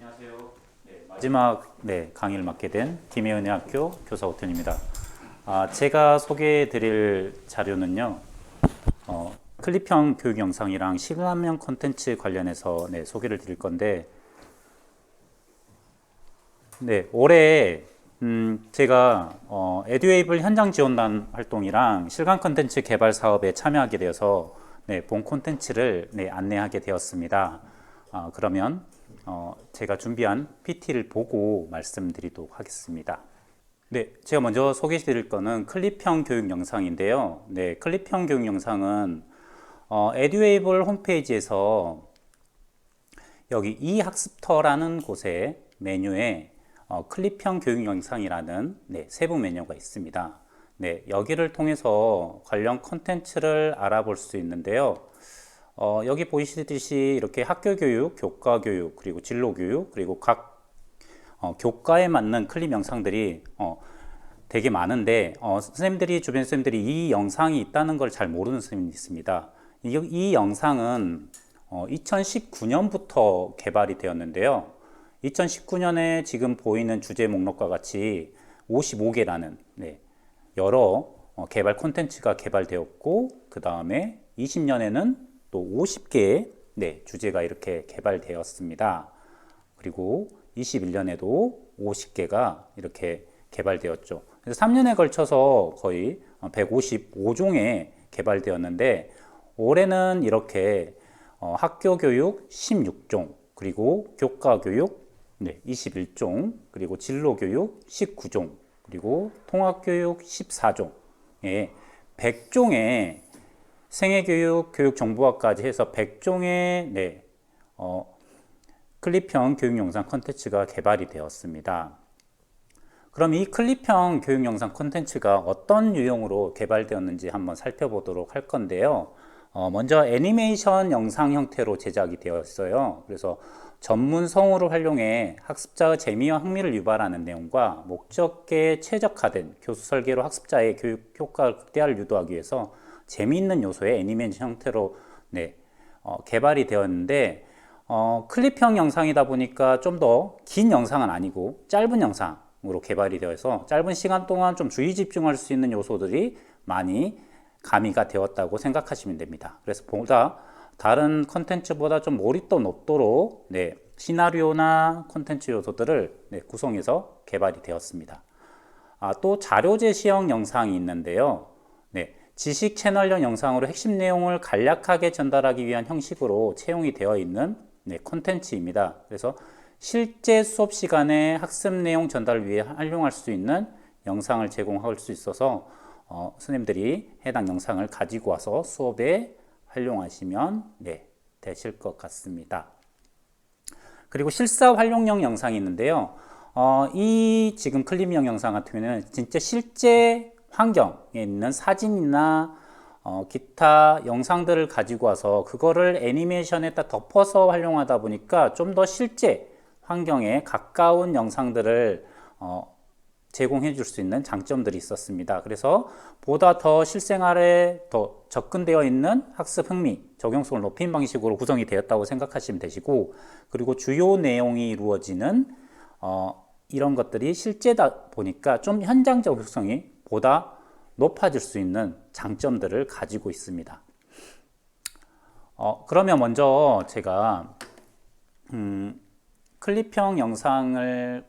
안녕하세요. 마지막 강의를 맡게 된 김해은혜학교 교사 오태훈입니다. 제가 소개해 드릴 자료는요. 클립형 교육 영상이랑 실험형 콘텐츠 관련해서 소개를 드릴 건데 올해 제가 에듀웨이블 현장 지원단 활동이랑 실감 콘텐츠 개발 사업에 참여하게 되어서 본 콘텐츠를 안내하게 되었습니다. 그러면 제가 준비한 PT를 보고 말씀드리도록 하겠습니다. 제가 먼저 소개해 드릴 거는 클립형 교육 영상인데요. 클립형 교육 영상은 에듀웨이블 홈페이지에서 여기 이학습터라는 곳에 메뉴에 클립형 교육 영상이라는 세부 메뉴가 있습니다. 여기를 통해서 관련 콘텐츠를 알아볼 수 있는데요. 여기 보이시듯이 이렇게 학교 교육, 교과 교육, 그리고 진로 교육, 그리고 각 교과에 맞는 클립 영상들이 되게 많은데 선생님들이 주변 선생님들이 이 영상이 있다는 걸 잘 모르는 선생님이 있습니다. 이 영상은 2019년부터 개발이 되었는데요. 2019년에 지금 보이는 주제 목록과 같이 55개라는 여러 개발 콘텐츠가 개발되었고, 그 다음에 20년에는 또 50개의 주제가 이렇게 개발되었습니다. 그리고 21년에도 50개가 이렇게 개발되었죠. 그래서 3년에 걸쳐서 거의 155종에 개발되었는데, 올해는 이렇게 학교 교육 16종, 그리고 교과 교육 21종, 그리고 진로 교육 19종, 그리고 통합 교육 14종, 100종의 생애교육, 교육정보학까지 해서 100종의 클립형 교육 영상 콘텐츠가 개발이 되었습니다. 그럼 이 클립형 교육 영상 콘텐츠가 어떤 유형으로 개발되었는지 한번 살펴보도록 할 건데요. 먼저 애니메이션 영상 형태로 제작이 되었어요. 그래서 전문 성우를 활용해 학습자의 재미와 흥미를 유발하는 내용과 목적에 최적화된 교수 설계로 학습자의 교육 효과를 극대화를 유도하기 위해서 재미있는 요소의 애니메이션 형태로 개발이 되었는데, 클립형 영상이다 보니까 좀 더 긴 영상은 아니고 짧은 영상으로 개발이 되어서 짧은 시간 동안 좀 주의 집중할 수 있는 요소들이 많이 가미가 되었다고 생각하시면 됩니다. 그래서 다른 컨텐츠보다 좀 몰입도 높도록 시나리오나 컨텐츠 요소들을 구성해서 개발이 되었습니다. 또 자료 제시형 영상이 있는데요. 지식 채널형 영상으로 핵심 내용을 간략하게 전달하기 위한 형식으로 채용이 되어 있는 콘텐츠입니다. 그래서 실제 수업 시간에 학습 내용 전달을 위해 활용할 수 있는 영상을 제공할 수 있어서 선생님들이 해당 영상을 가지고 와서 수업에 활용하시면 되실 것 같습니다. 그리고 실사 활용형 영상이 있는데요. 이 지금 클립형 영상 같은 경우는 진짜 실제 환경에 있는 사진이나 기타 영상들을 가지고 와서 그거를 애니메이션에다 덮어서 활용하다 보니까 좀 더 실제 환경에 가까운 영상들을 제공해 줄 수 있는 장점들이 있었습니다. 그래서 보다 더 실생활에 더 접근되어 있는 학습 흥미, 적용성을 높인 방식으로 구성이 되었다고 생각하시면 되시고, 그리고 주요 내용이 이루어지는 이런 것들이 실제다 보니까 좀 현장 적용성이 보다 높아질 수 있는 장점들을 가지고 있습니다. 그러면 먼저 제가 클립형 영상을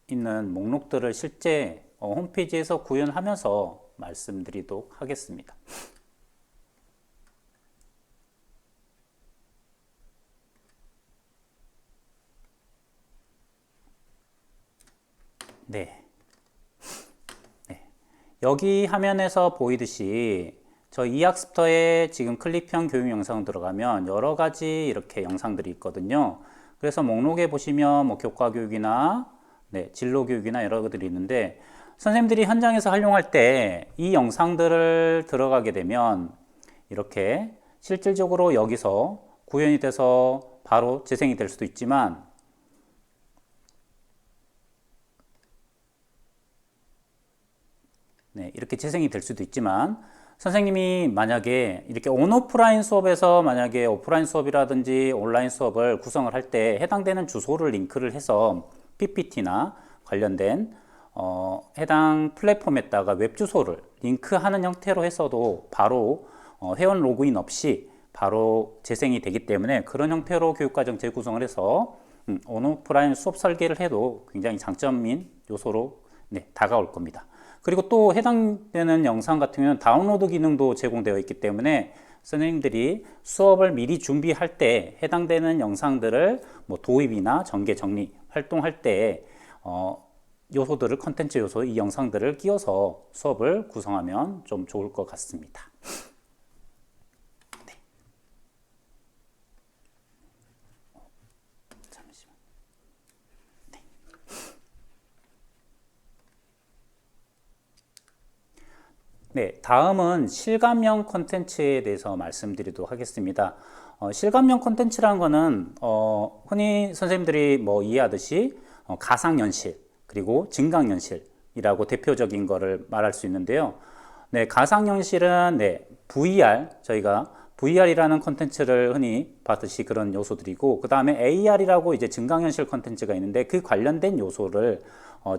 있는 목록들을 실제 홈페이지에서 구현하면서 말씀드리도록 하겠습니다. 여기 화면에서 보이듯이 저 이학습터에 지금 클립형 교육 영상 들어가면 여러 가지 이렇게 영상들이 있거든요. 그래서 목록에 보시면 뭐 교과 교육이나 진로 교육이나 여러 것들이 있는데, 선생님들이 현장에서 활용할 때 이 영상들을 들어가게 되면 이렇게 실질적으로 여기서 구현이 돼서 바로 재생이 될 수도 있지만, 이렇게 재생이 될 수도 있지만 선생님이 만약에 이렇게 온오프라인 수업에서 만약에 오프라인 수업이라든지 온라인 수업을 구성을 할 때 해당되는 주소를 링크를 해서 PPT나 관련된 해당 플랫폼에다가 웹 주소를 링크하는 형태로 해서도 바로 회원 로그인 없이 바로 재생이 되기 때문에 그런 형태로 교육과정 재구성을 해서 온오프라인 수업 설계를 해도 굉장히 장점인 요소로 다가올 겁니다. 그리고 또 해당되는 영상 같은 경우는 다운로드 기능도 제공되어 있기 때문에 선생님들이 수업을 미리 준비할 때 해당되는 영상들을 뭐 도입이나 전개, 정리, 활동할 때 요소들을 컨텐츠 요소 이 영상들을 끼워서 수업을 구성하면 좀 좋을 것 같습니다. 네. 잠시만. 네. 네, 다음은 실감형 콘텐츠에 대해서 말씀드리도록 하겠습니다. 실감형 콘텐츠라는 거는 흔히 선생님들이 뭐 이해하듯이 가상현실 그리고 증강현실이라고 대표적인 거를 말할 수 있는데요. 네, 가상현실은 VR, 저희가 VR이라는 콘텐츠를 흔히 봤듯이 그런 요소들이고, 그 다음에 AR이라고 이제 증강현실 콘텐츠가 있는데 그 관련된 요소를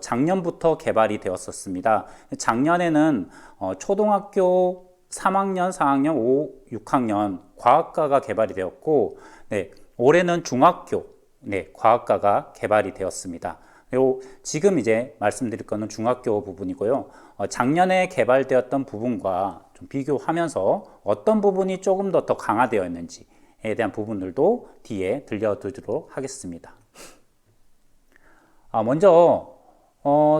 작년부터 개발이 되었었습니다. 작년에는 초등학교 3학년, 4학년, 5, 6학년 과학과가 개발이 되었고, 올해는 중학교 과학과가 개발이 되었습니다. 그리고 지금 이제 말씀드릴 거는 중학교 부분이고요. 작년에 개발되었던 부분과 좀 비교하면서 어떤 부분이 조금 더 강화되어 있는지에 대한 부분들도 뒤에 들려드리도록 하겠습니다. 먼저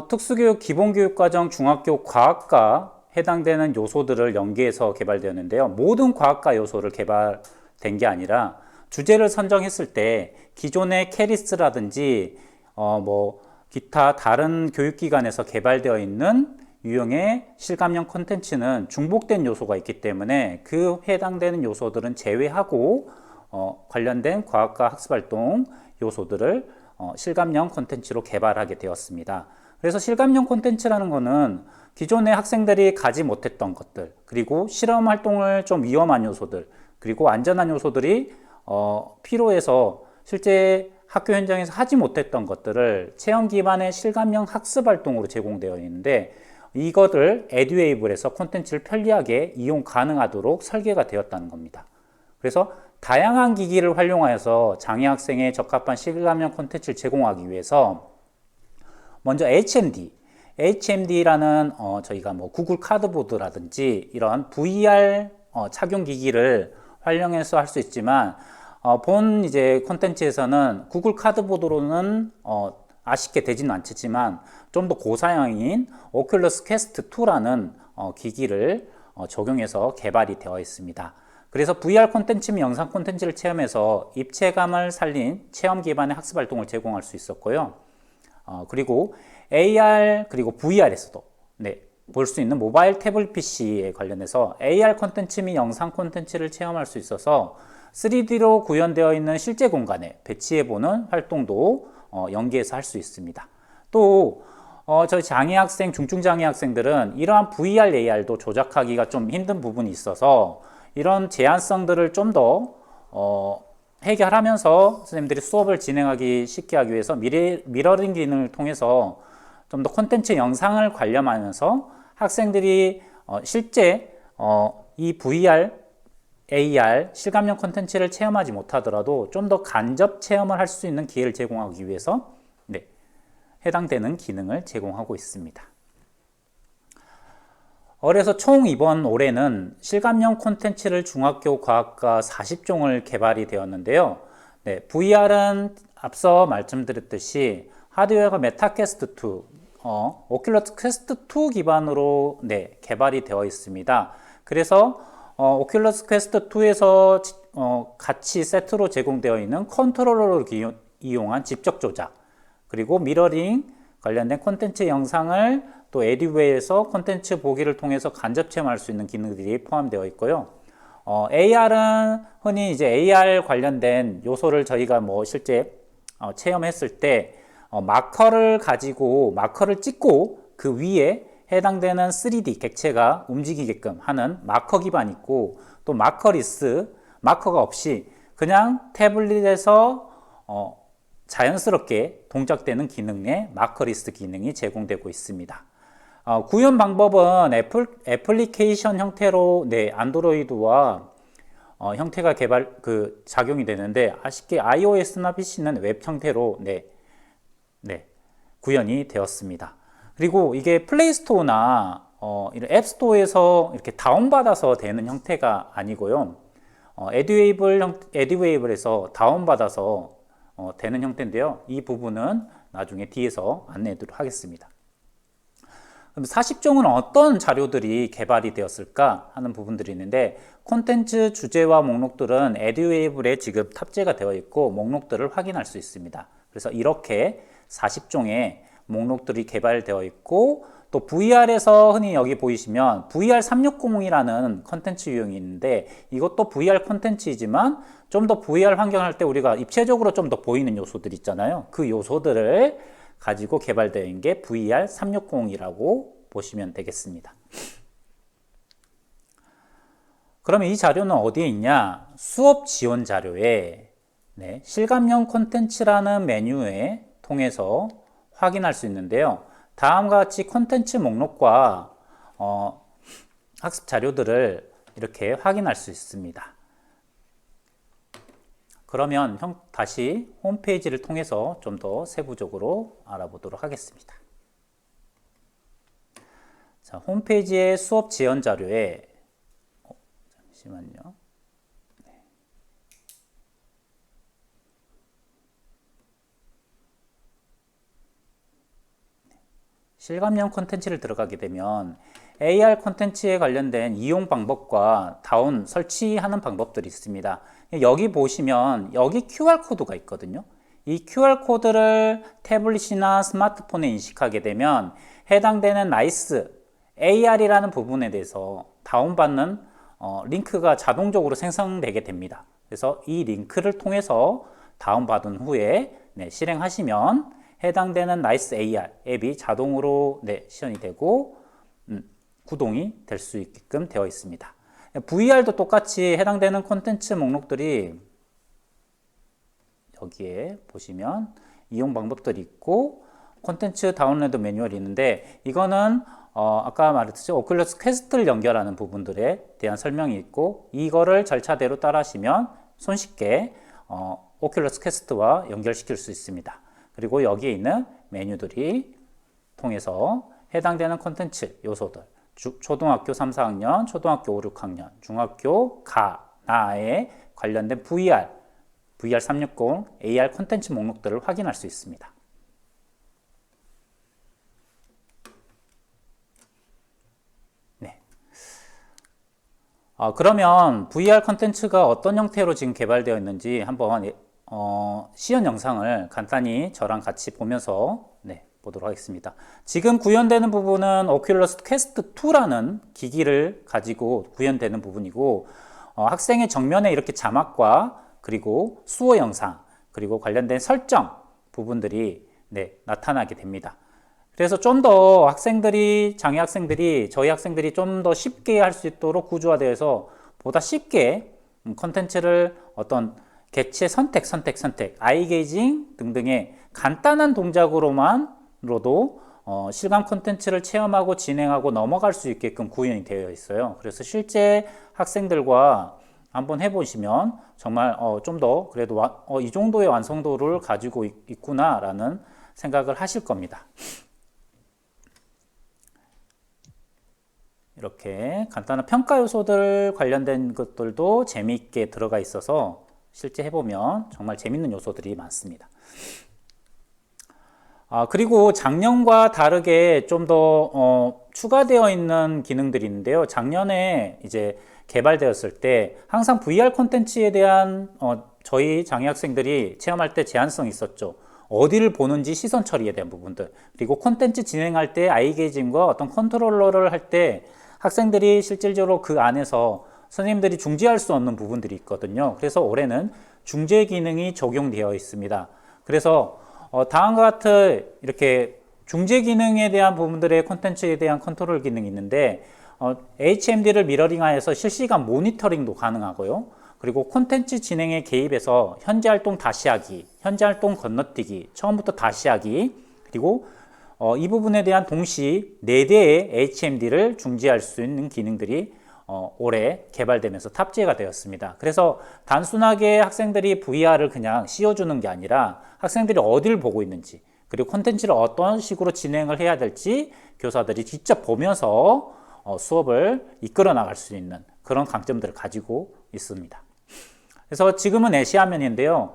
특수교육 기본교육과정 중학교 과학과 해당되는 요소들을 연계해서 개발되었는데요. 모든 과학과 요소를 개발된 게 아니라 주제를 선정했을 때 기존의 캐리스라든지 뭐 기타 다른 교육기관에서 개발되어 있는 유형의 실감형 콘텐츠는 중복된 요소가 있기 때문에 그 해당되는 요소들은 제외하고 관련된 과학과 학습활동 요소들을 실감형 콘텐츠로 개발하게 되었습니다. 그래서 실감형 콘텐츠라는 거는 기존의 학생들이 가지 못했던 것들, 그리고 실험 활동을 좀 위험한 요소들, 그리고 안전한 요소들이 필요해서 실제 학교 현장에서 하지 못했던 것들을 체험 기반의 실감형 학습 활동으로 제공되어 있는데 이것을 에듀웨이블에서 콘텐츠를 편리하게 이용 가능하도록 설계가 되었다는 겁니다. 그래서 다양한 기기를 활용하여서 장애 학생에 적합한 실감형 콘텐츠를 제공하기 위해서 먼저 HMD라는 저희가 뭐 구글 카드보드라든지 이런 VR 착용 기기를 활용해서 할 수 있지만 본 이제 콘텐츠에서는 구글 카드보드로는 아쉽게 되지는 않지만 좀 더 고사양인 오큘러스 퀘스트 2라는 기기를 적용해서 개발이 되어 있습니다. 그래서 VR 콘텐츠 및 영상 콘텐츠를 체험해서 입체감을 살린 체험 기반의 학습 활동을 제공할 수 있었고요. 그리고 AR 그리고 VR에서도 볼 수 있는 모바일 태블릿 PC에 관련해서 AR 콘텐츠 및 영상 콘텐츠를 체험할 수 있어서 3D로 구현되어 있는 실제 공간에 배치해보는 활동도 연계해서 할 수 있습니다. 또 저희 장애 학생, 중증 장애 학생들은 이러한 VR, AR도 조작하기가 좀 힘든 부분이 있어서 이런 제한성들을 좀 더 해결하면서 선생님들이 수업을 진행하기 쉽게 하기 위해서 미러링 기능을 통해서 좀 더 콘텐츠 영상을 관련하면서 학생들이 실제 이 VR, AR, 실감형 콘텐츠를 체험하지 못하더라도 좀 더 간접 체험을 할 수 있는 기회를 제공하기 위해서 해당되는 기능을 제공하고 있습니다. 그래서 총 이번 올해는 실감형 콘텐츠를 중학교 과학과 40종을 개발이 되었는데요. VR은 앞서 말씀드렸듯이 하드웨어가 메타퀘스트 2, 오큘러스 퀘스트 2 기반으로 개발이 되어 있습니다. 그래서 오큘러스 퀘스트 2에서 같이 세트로 제공되어 있는 컨트롤러를 이용한 직접 조작, 그리고 미러링 관련된 콘텐츠 영상을 또 에듀웨이에서 콘텐츠 보기를 통해서 간접 체험할 수 있는 기능들이 포함되어 있고요. AR은 흔히 이제 AR 관련된 요소를 저희가 뭐 실제 체험했을 때 마커를 찍고 그 위에 해당되는 3D 객체가 움직이게끔 하는 마커 기반이 있고, 또 마커리스, 마커가 없이 그냥 태블릿에서 자연스럽게 동작되는 기능의 마커리스 기능이 제공되고 있습니다. 구현 방법은 애플리케이션 형태로 안드로이드와 형태가 작용이 되는데, 아쉽게 iOS나 PC는 웹 형태로 구현이 되었습니다. 그리고 이게 플레이스토어나 이런 앱스토어에서 이렇게 다운받아서 되는 형태가 아니고요. 에듀웨이블에서 다운받아서 되는 형태인데요. 이 부분은 나중에 뒤에서 안내해드리도록 하겠습니다. 그럼 40종은 어떤 자료들이 개발이 되었을까 하는 부분들이 있는데, 콘텐츠 주제와 목록들은 에듀웨이블에 지금 탑재가 되어 있고 목록들을 확인할 수 있습니다. 그래서 이렇게 40종의 목록들이 개발되어 있고, 또 VR에서 흔히 여기 보이시면 VR360이라는 콘텐츠 유형이 있는데, 이것도 VR 콘텐츠이지만 좀 더 VR 환경 할 때 우리가 입체적으로 좀 더 보이는 요소들 있잖아요. 그 요소들을 가지고 개발된 게 VR360이라고 보시면 되겠습니다. 그러면 이 자료는 어디에 있냐? 수업 지원 자료에 실감형 콘텐츠라는 메뉴에 통해서 확인할 수 있는데요. 다음과 같이 콘텐츠 목록과 학습 자료들을 이렇게 확인할 수 있습니다. 그러면 다시 홈페이지를 통해서 좀 더 세부적으로 알아보도록 하겠습니다. 자, 홈페이지의 수업 지원 자료에 잠시만요. 실감형 콘텐츠를 들어가게 되면 AR 콘텐츠에 관련된 이용 방법과 다운 설치하는 방법들이 있습니다. 여기 보시면 여기 QR코드가 있거든요. 이 QR코드를 태블릿이나 스마트폰에 인식하게 되면 해당되는 나이스 AR이라는 부분에 대해서 다운받는 링크가 자동적으로 생성되게 됩니다. 그래서 이 링크를 통해서 다운받은 후에 실행하시면 해당되는 나이스 AR 앱이 자동으로 시연이 되고 구동이 될 수 있게끔 되어 있습니다. VR도 똑같이 해당되는 콘텐츠 목록들이 여기에 보시면 이용 방법들이 있고, 콘텐츠 다운로드 매뉴얼이 있는데, 이거는 아까 말했듯이 오큘러스 퀘스트를 연결하는 부분들에 대한 설명이 있고, 이거를 절차대로 따라하시면 손쉽게 오큘러스 퀘스트와 연결시킬 수 있습니다. 그리고 여기에 있는 메뉴들이 통해서 해당되는 콘텐츠 요소들, 초등학교 3, 4학년, 초등학교 5, 6학년, 중학교 나에 관련된 VR360, AR 콘텐츠 목록들을 확인할 수 있습니다. 그러면 VR 콘텐츠가 어떤 형태로 지금 개발되어 있는지 한번 시연 영상을 간단히 저랑 같이 보면서 보도록 하겠습니다. 지금 구현되는 부분은 오큘러스 퀘스트 2라는 기기를 가지고 구현되는 부분이고, 학생의 정면에 이렇게 자막과 그리고 수어 영상 그리고 관련된 설정 부분들이 나타나게 됩니다. 그래서 좀 더 장애 학생들이 저희 학생들이 좀 더 쉽게 할 수 있도록 구조화되어서 보다 쉽게 컨텐츠를 어떤 객체 선택, 아이 게이징 등등의 간단한 동작으로도 실감 콘텐츠를 체험하고 진행하고 넘어갈 수 있게끔 구현이 되어 있어요. 그래서 실제 학생들과 한번 해보시면 정말 좀 더 그래도 이 정도의 완성도를 가지고 있구나라는 생각을 하실 겁니다. 이렇게 간단한 평가 요소들 관련된 것들도 재미있게 들어가 있어서 실제 해보면 정말 재밌는 요소들이 많습니다. 그리고 작년과 다르게 좀 더 추가되어 있는 기능들이 있는데요. 작년에 이제 개발되었을 때 항상 VR 콘텐츠에 대한 저희 장애 학생들이 체험할 때 제한성이 있었죠. 어디를 보는지 시선 처리에 대한 부분들, 그리고 콘텐츠 진행할 때 아이 게이징과 어떤 컨트롤러를 할 때 학생들이 실질적으로 그 안에서 선생님들이 중지할 수 없는 부분들이 있거든요. 그래서 올해는 중재 기능이 적용되어 있습니다. 그래서 다음과 같은 이렇게 중재 기능에 대한 부분들의 콘텐츠에 대한 컨트롤 기능이 있는데 HMD를 미러링하여서 실시간 모니터링도 가능하고요. 그리고 콘텐츠 진행에 개입해서 현재 활동 다시 하기, 현재 활동 건너뛰기, 처음부터 다시 하기, 그리고 이 부분에 대한 동시 4대의 HMD를 중지할 수 있는 기능들이 올해 개발되면서 탑재가 되었습니다. 그래서 단순하게 학생들이 VR을 그냥 씌워주는 게 아니라 학생들이 어디를 보고 있는지, 그리고 콘텐츠를 어떤 식으로 진행을 해야 될지 교사들이 직접 보면서 수업을 이끌어 나갈 수 있는 그런 강점들을 가지고 있습니다. 그래서 지금은 애시화면인데요.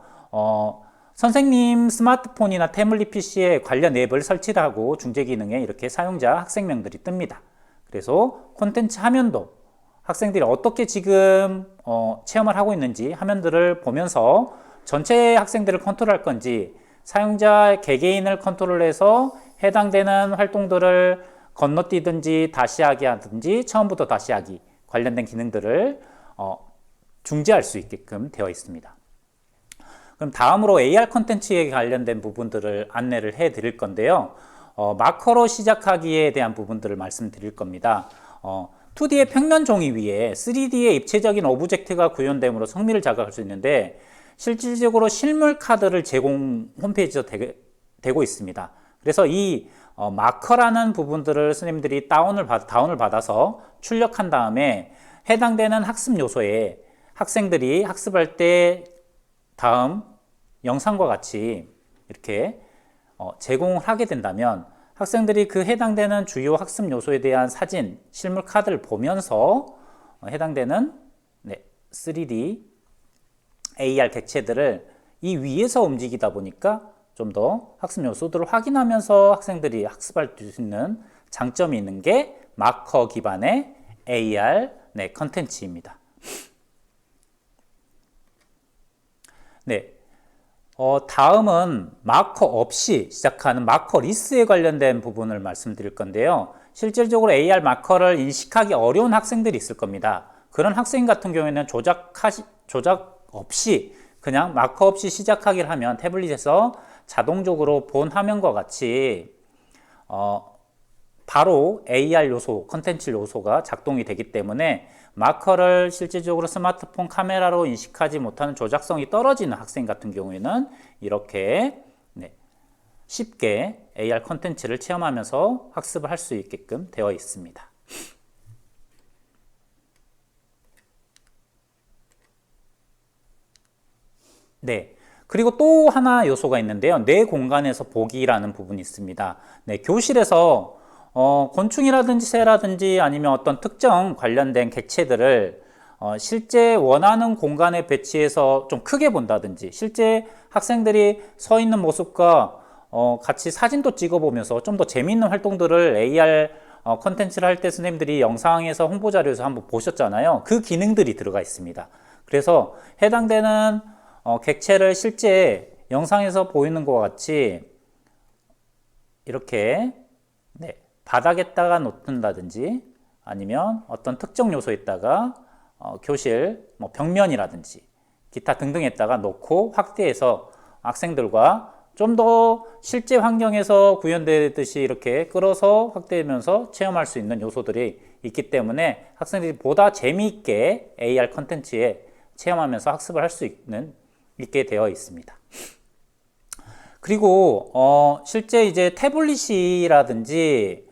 선생님 스마트폰이나 태블릿 PC에 관련 앱을 설치를 하고 중재 기능에 이렇게 사용자 학생명들이 뜹니다. 그래서 콘텐츠 화면도 학생들이 어떻게 지금 체험을 하고 있는지 화면들을 보면서 전체 학생들을 컨트롤할 건지 사용자 개개인을 컨트롤해서 해당되는 활동들을 건너뛰든지 다시 하기 하든지 처음부터 다시 하기 관련된 기능들을 중지할 수 있게끔 되어 있습니다. 그럼 다음으로 AR 콘텐츠에 관련된 부분들을 안내를 해 드릴 건데요. 마커로 시작하기에 대한 부분들을 말씀드릴 겁니다. 2D의 평면 종이 위에 3D의 입체적인 오브젝트가 구현됨으로 성미를 자극할 수 있는데 실질적으로 실물 카드를 제공 홈페이지에서 되고 있습니다. 그래서 이 마커라는 부분들을 선생님들이 다운을 받아서 출력한 다음에 해당되는 학습 요소에 학생들이 학습할 때 다음 영상과 같이 이렇게 제공을 하게 된다면 학생들이 그 해당되는 주요 학습 요소에 대한 사진, 실물 카드를 보면서 해당되는 3D AR 객체들을 이 위에서 움직이다 보니까 좀 더 학습 요소들을 확인하면서 학생들이 학습할 수 있는 장점이 있는 게 마커 기반의 AR 컨텐츠입니다. 네, 다음은 마커 없이 시작하는 마커 리스에 관련된 부분을 말씀드릴 건데요. 실질적으로 AR 마커를 인식하기 어려운 학생들이 있을 겁니다. 그런 학생 같은 경우에는 조작 없이 그냥 마커 없이 시작하기를 하면 태블릿에서 자동적으로 본 화면과 같이 바로 AR 요소, 컨텐츠 요소가 작동이 되기 때문에 마커를 실질적으로 스마트폰 카메라로 인식하지 못하는 조작성이 떨어지는 학생 같은 경우에는 이렇게 쉽게 AR 컨텐츠를 체험하면서 학습을 할 수 있게끔 되어 있습니다. 네. 그리고 또 하나 요소가 있는데요. 내 공간에서 보기라는 부분이 있습니다. 네, 교실에서 곤충이라든지 새라든지 아니면 어떤 특정 관련된 객체들을 실제 원하는 공간에 배치해서 좀 크게 본다든지 실제 학생들이 서 있는 모습과 같이 사진도 찍어보면서 좀 더 재미있는 활동들을 AR 컨텐츠를 할 때 선생님들이 영상에서 홍보 자료에서 한번 보셨잖아요. 그 기능들이 들어가 있습니다. 그래서 해당되는 객체를 실제 영상에서 보이는 것과 같이 이렇게 바닥에다가 놓는다든지 아니면 어떤 특정 요소에다가 교실 벽면이라든지 기타 등등에다가 놓고 확대해서 학생들과 좀 더 실제 환경에서 구현되듯이 이렇게 끌어서 확대하면서 체험할 수 있는 요소들이 있기 때문에 학생들이 보다 재미있게 AR 컨텐츠에 체험하면서 학습을 할 수 있게 되어 있습니다. 그리고 실제 이제 태블릿이라든지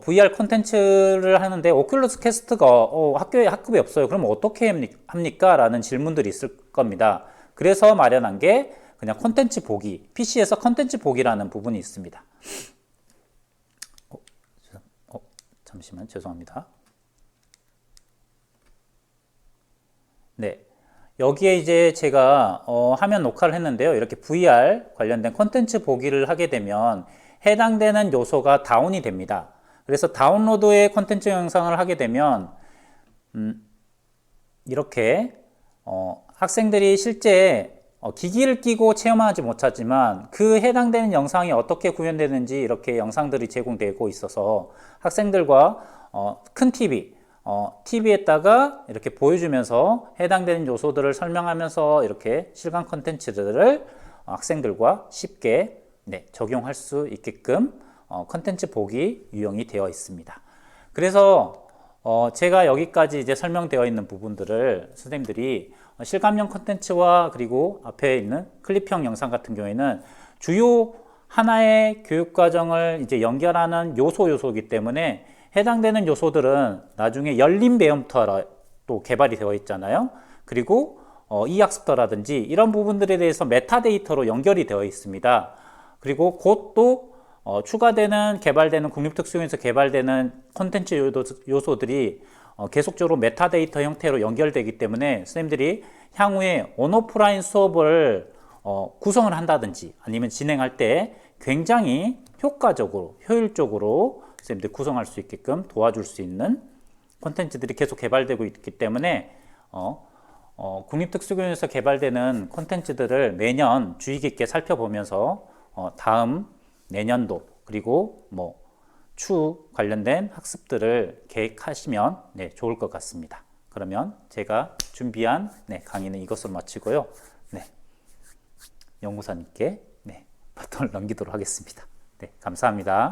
VR 콘텐츠를 하는데 오큘러스 퀘스트가 학교에 학급이 없어요. 그럼 어떻게 합니까? 라는 질문들이 있을 겁니다. 그래서 마련한 게 그냥 콘텐츠 보기, PC에서 콘텐츠 보기라는 부분이 있습니다. 잠시만 죄송합니다. 네. 여기에 이제 제가 화면 녹화를 했는데요. 이렇게 VR 관련된 콘텐츠 보기를 하게 되면 해당되는 요소가 다운이 됩니다. 그래서 다운로드의 콘텐츠 영상을 하게 되면 이렇게 학생들이 실제 기기를 끼고 체험하지 못하지만 그 해당되는 영상이 어떻게 구현되는지 이렇게 영상들이 제공되고 있어서 학생들과 큰 TV, TV에다가 이렇게 보여주면서 해당되는 요소들을 설명하면서 이렇게 실감 콘텐츠들을 학생들과 쉽게 네, 적용할 수 있게끔 컨텐츠 보기 유형이 되어 있습니다. 그래서 제가 여기까지 이제 설명되어 있는 부분들을 선생님들이 실감형 컨텐츠와 그리고 앞에 있는 클립형 영상 같은 경우에는 주요 하나의 교육과정을 이제 연결하는 요소이기 때문에 해당되는 요소들은 나중에 열린 배움터로 또 개발이 되어 있잖아요. 그리고 이학습터라든지 이런 부분들에 대해서 메타데이터로 연결이 되어 있습니다. 그리고 곧 또 추가되는 개발되는 국립특수교에서 개발되는 콘텐츠 요소들이 계속적으로 메타데이터 형태로 연결되기 때문에 선생님들이 향후에 온오프라인 수업을 구성을 한다든지 아니면 진행할 때 굉장히 효과적으로 효율적으로 선생님들 구성할 수 있게끔 도와줄 수 있는 콘텐츠들이 계속 개발되고 있기 때문에 국립특수교육에서 개발되는 콘텐츠들을 매년 주의 깊게 살펴보면서 다음 내년도 그리고 추 관련된 학습들을 계획하시면 좋을 것 같습니다. 그러면 제가 준비한 강의는 이것으로 마치고요. 연구사님께 바톤을 넘기도록 하겠습니다. 감사합니다.